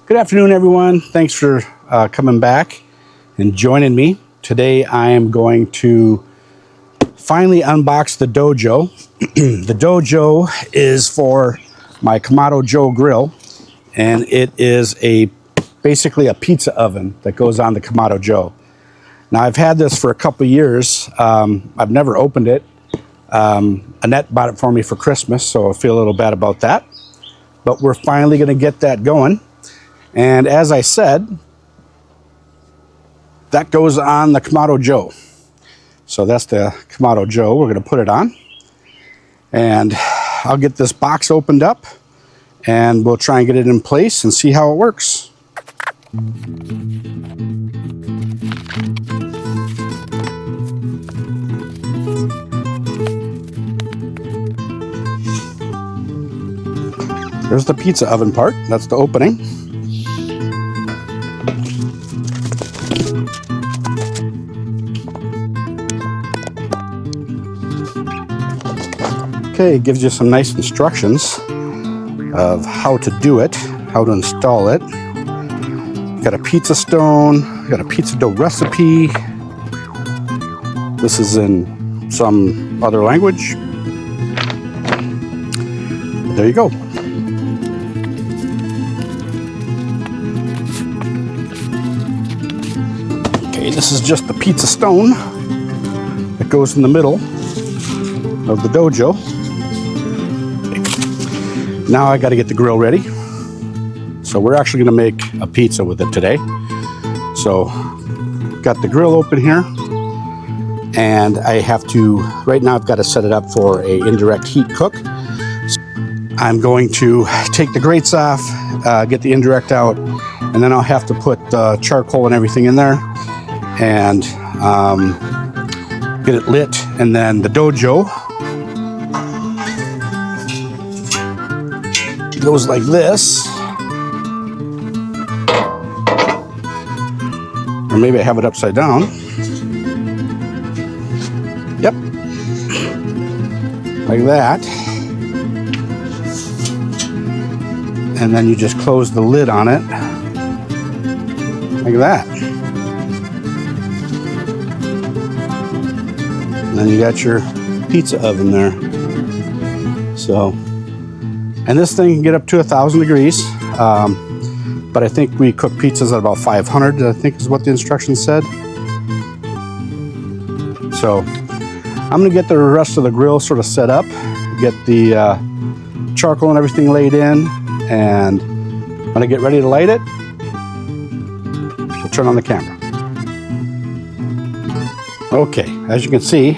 Good afternoon, everyone. Thanks for coming back and joining me. Today I am going to finally unbox the DoJoe. The DoJoe is for my Kamado Joe Grill, and it is basically a pizza oven that goes on the Kamado Joe. Now, I've had this for a couple years. I've never opened it. Annette bought it for me for Christmas, so I feel a little bad about that. But we're finally going to get that going. And as I said, that goes on the Kamado Joe. So that's the Kamado Joe. We're going to put it on. And I'll get this box opened up, and we'll try and get it in place and see how it works. There's the pizza oven part. That's the opening. Okay, it gives you some nice instructions of how to do it, how to install it. You got a pizza stone, you got a pizza dough recipe. This is in some other language. There you go. Okay, this is just the pizza stone that goes in the middle of the DoJoe. Now I got to get the grill ready. So we're actually going to make a pizza with it today. So got the grill open here, and I have to, right now I've got to set it up for a indirect heat cook. So I'm going to take the grates off, get the indirect out, and then I'll have to put the charcoal and everything in there and get it lit. And then the DoJoe goes like this, or maybe I have it upside down. Yep, like that. And then you just close the lid on it like that. And then you got your pizza oven there. So, and this thing can get up to 1,000 degrees, but I think we cook pizzas at about 500, I think is what the instructions said. So I'm gonna get the rest of the grill sort of set up, get the charcoal and everything laid in, and when I get ready to light it, we'll turn on the camera. Okay, as you can see,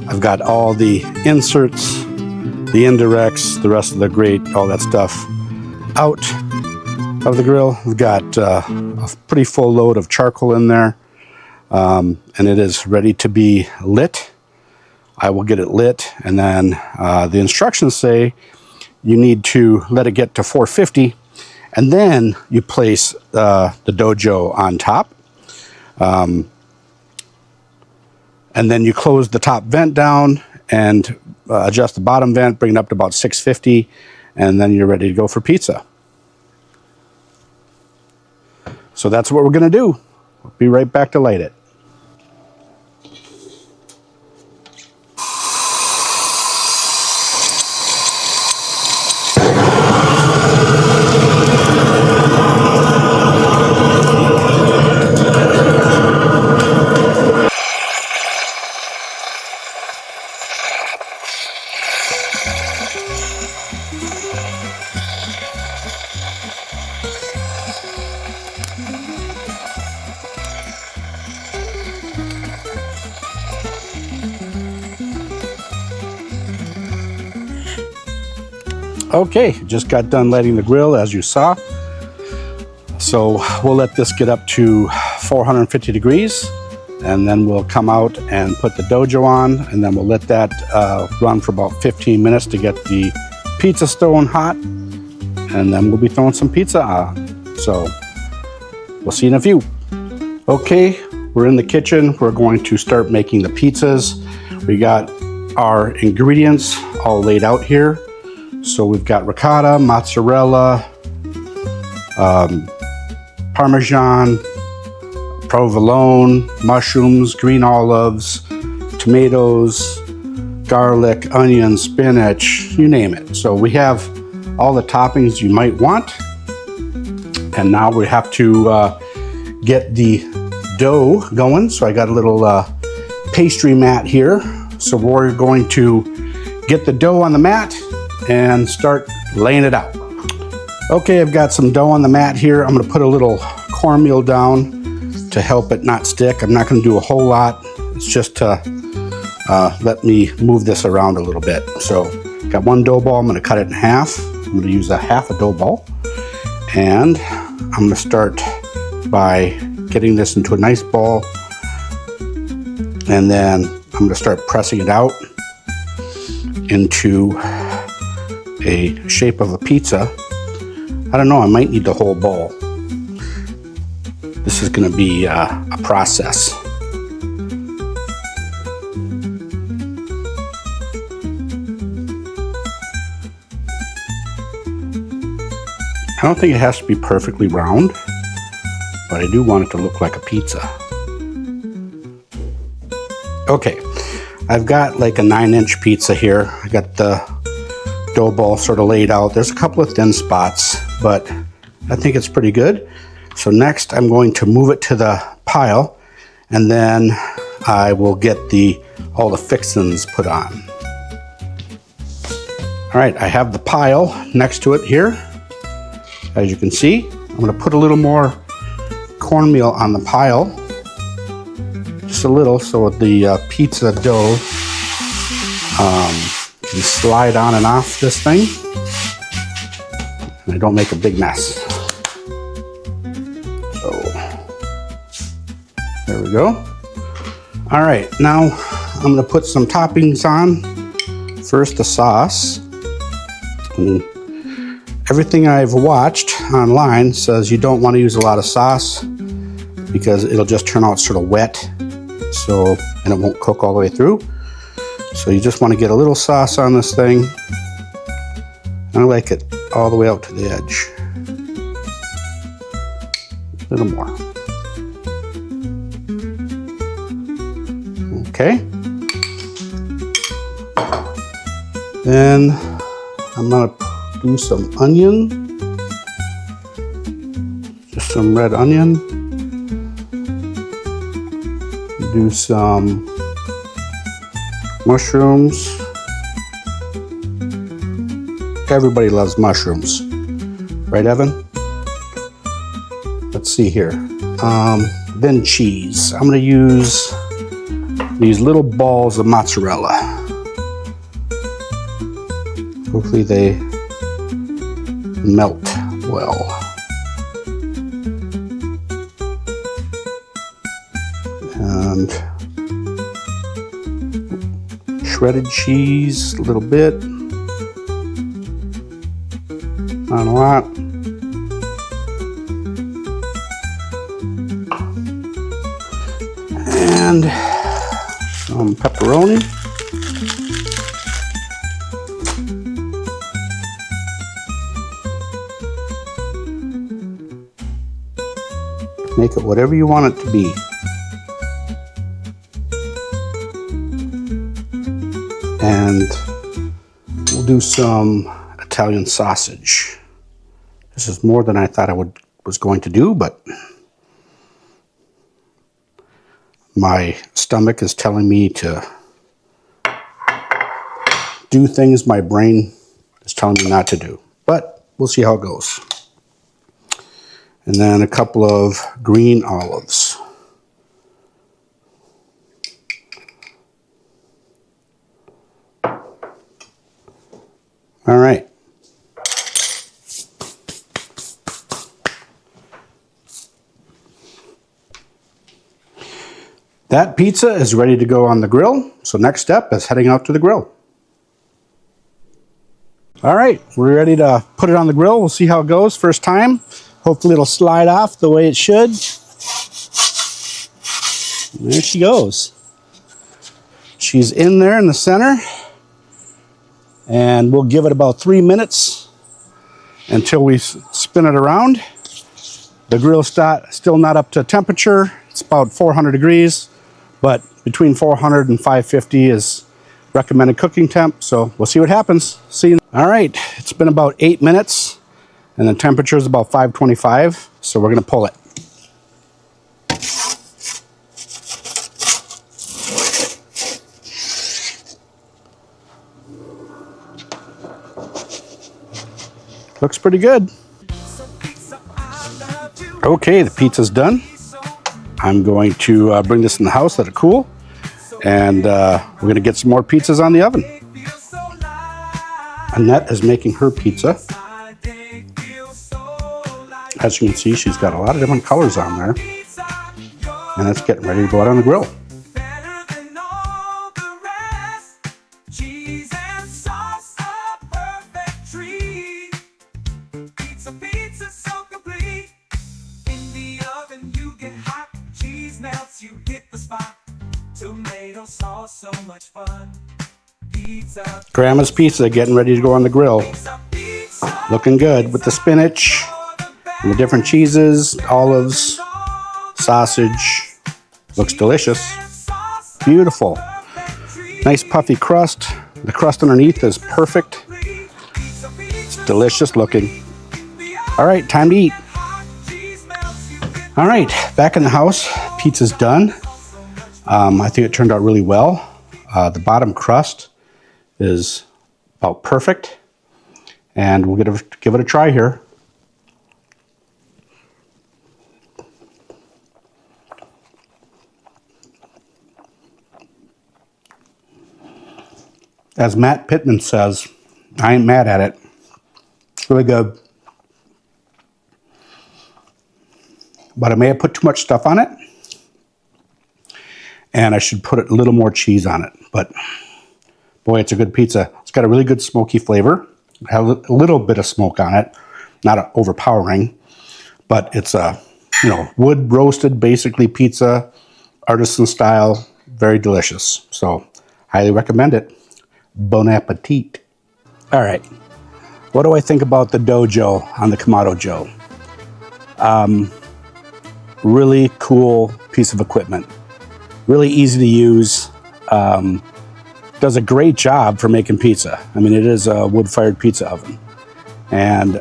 I've got all the inserts, the indirects, the rest of the grate, all that stuff out of the grill. We've got a pretty full load of charcoal in there, and it is ready to be lit. I will get it lit, and then the instructions say you need to let it get to 450, and then you place the DoJoe on top. And then you close the top vent down and adjust the bottom vent, bring it up to about 650, and then you're ready to go for pizza. So that's what we're going to do. We'll be right back to light it. Okay, just got done lighting the grill as you saw. So we'll let this get up to 450 degrees, and then we'll come out and put the DoJoe on, and then we'll let that run for about 15 minutes to get the pizza stone hot, and then we'll be throwing some pizza on. So we'll see you in a few. Okay, we're in the kitchen. We're going to start making the pizzas. We got our ingredients all laid out here. So we've got ricotta, mozzarella, Parmesan, provolone, mushrooms, green olives, tomatoes, garlic, onion, spinach, you name it. So we have all the toppings you might want. And now we have to get the dough going. So I got a little pastry mat here. So we're going to get the dough on the mat and start laying it out. Okay, I've got some dough on the mat here. I'm gonna put a little cornmeal down to help it not stick. I'm not gonna do a whole lot. It's just to let me move this around a little bit. So got one dough ball, I'm gonna cut it in half. I'm gonna use half a dough ball. And I'm gonna start by getting this into a nice ball. And then I'm gonna start pressing it out into a shape of a pizza. I don't know, I might need the whole ball. This is gonna be a process. I don't think it has to be perfectly round, but I do want it to look like a pizza. Okay, I've got like a 9-inch pizza here. I got the dough ball sort of laid out. There's a couple of thin spots, but I think it's pretty good. So next I'm going to move it to the pile, and then I will get all the fixings put on. All right, I have the pile next to it here. As you can see, I'm gonna put a little more cornmeal on the pile. Just a little, so the pizza dough can slide on and off this thing, and I don't make a big mess. So, there we go. All right, now I'm gonna put some toppings on. First, the sauce. And everything I've watched online says you don't want to use a lot of sauce because it'll just turn out sort of wet, and it won't cook all the way through. So you just want to get a little sauce on this thing. I like it all the way out to the edge. A little more. Okay. Then I'm gonna do some onion, just some red onion. Do some mushrooms. Everybody loves mushrooms, right, Evan? Let's see here. Then cheese. I'm gonna use these little balls of mozzarella. Hopefully they melt well. And shredded cheese, a little bit, not a lot. And some pepperoni. Make it whatever you want it to be. And we'll do some Italian sausage. This is more than I thought I was going to do, but my stomach is telling me to do things my brain is telling me not to do. But we'll see how it goes. And then a couple of green olives. All right. That pizza is ready to go on the grill. So next step is heading out to the grill. All right, we're ready to put it on the grill. We'll see how it goes first time. Hopefully it'll slide off the way it should. And there she goes. She's in there in the center. And we'll give it about 3 minutes until we spin it around. The grill's still not up to temperature. It's about 400 degrees, but between 400 and 550 is recommended cooking temp. So we'll see what happens. See you. All right, it's been about 8 minutes and the temperature is about 525. So we're gonna pull it. Looks pretty good. Okay, the pizza's done. I'm going to bring this in the house, let it cool, and we're gonna get some more pizzas on the oven. Annette is making her pizza. As you can see, she's got a lot of different colors on there, and it's getting ready to go out on the grill. You hit the spot. Tomato sauce, so much fun. Pizza. Grandma's pizza getting ready to go on the grill. Looking good with the spinach and the different cheeses, olives, sausage. Looks delicious. Beautiful. Nice puffy crust. The crust underneath is perfect. It's delicious looking. All right, time to eat. All right, back in the house. Pizza's done. I think it turned out really well. The bottom crust is about perfect, and we'll give it a try here. As Matt Pittman says, I ain't mad at it. It's really good. But I may have put too much stuff on it, and I should put a little more cheese on it. But boy, it's a good pizza. It's got a really good smoky flavor. It has a little bit of smoke on it, not overpowering, but it's a wood roasted basically pizza, artisan style, very delicious. So highly recommend it. Bon appetit. All right, what do I think about the DoJoe on the Kamado Joe? Really cool piece of equipment. Really easy to use. Does a great job for making pizza. I mean, it is a wood-fired pizza oven. And,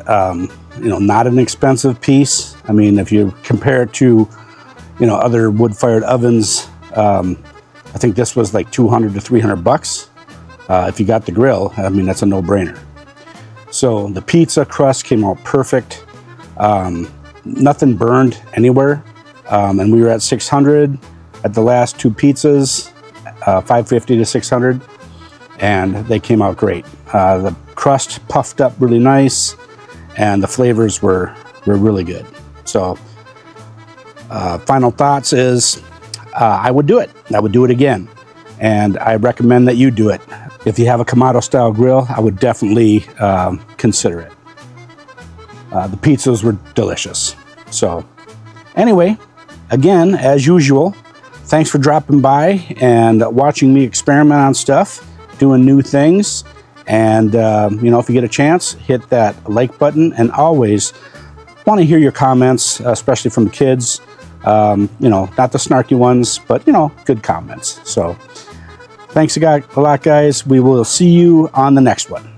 not an expensive piece. I mean, if you compare it to, other wood-fired ovens, I think this was like $200 to $300. If you got the grill, I mean, that's a no-brainer. So the pizza crust came out perfect. Nothing burned anywhere. And we were at 600 at the last two pizzas, 550 to 600, and they came out great. The crust puffed up really nice, and the flavors were really good. So final thoughts is I would do it. I would do it again, and I recommend that you do it. If you have a Kamado style grill, I would definitely consider it. The pizzas were delicious. So anyway, again, as usual, thanks for dropping by and watching me experiment on stuff, doing new things. And, if you get a chance, hit that like button. And always want to hear your comments, especially from the kids. Not the snarky ones, but, good comments. So thanks a lot, guys. We will see you on the next one.